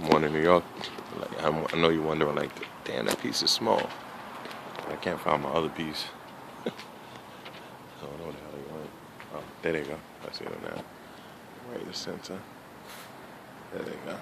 One in New York. Like I know you're wondering, like, damn, that piece is small. I can't find my other piece. I don't know what the hell they want. Oh, there they go. I see them now. Right in the center. There they go.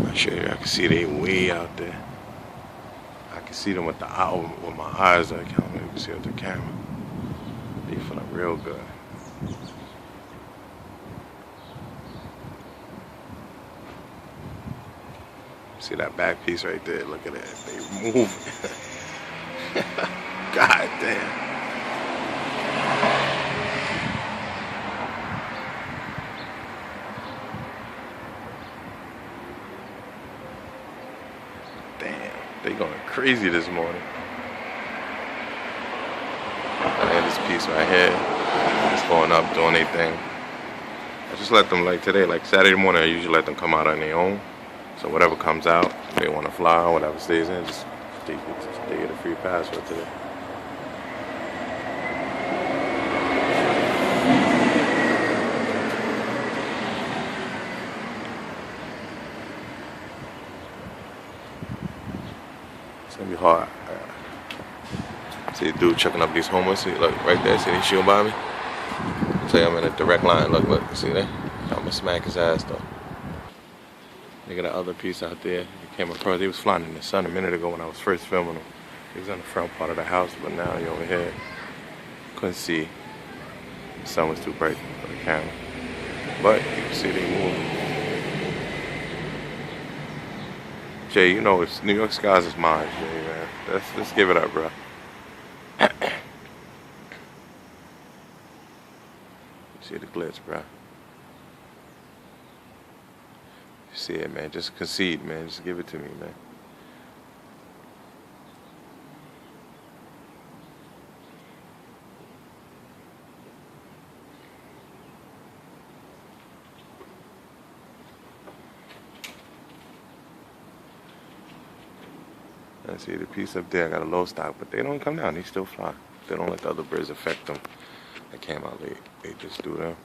I'll show you. I can see they way out there. I can see them with the eye, with my eyes. I can't even see with the camera. They feeling real good. See that back piece right there? Look at that. They moving. God damn. Damn. They going crazy this morning. I had this piece right here. It's going up, doing their thing. I just let them, like today, like Saturday morning, I usually let them come out on their own. So whatever comes out, if they want to fly or whatever stays in, just they get a free pass for today. It's gonna be hard. See the dude checking up these homeless. See, look right there. See they shield by me. Say I'm in a direct line. Look, see that? I'm gonna smack his ass though. Look at that other piece out there. He came across. He was flying in the sun a minute ago when I was first filming him. He was on the front part of the house, but now he over here. Couldn't see. The sun was too bright for the camera. But you can see they moving. Jay, you know it's New York skies is mine, Jay, man. Let's give it up, bro. See the glitch, bro. You see it, man. Just concede, man. Just give it to me, man. I see the piece up there. I got a low stock, but they don't come down. They still fly. They don't let the other birds affect them. They came out late. They just do them.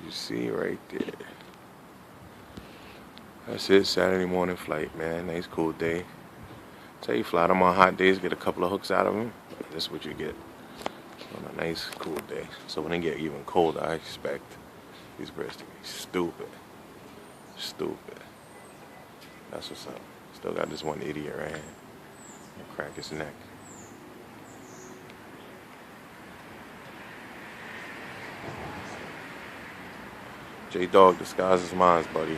You see right there. That's it. Saturday morning flight, man. Nice cool day. Tell you, fly them on hot days, get a couple of hooks out of them. That's what you get on a nice cool day. So when they get even colder, I expect these birds to be stupid. Stupid. That's what's up. Still got this one idiot right here. He'll crack his neck. J-Dog, the skies is mine, buddy.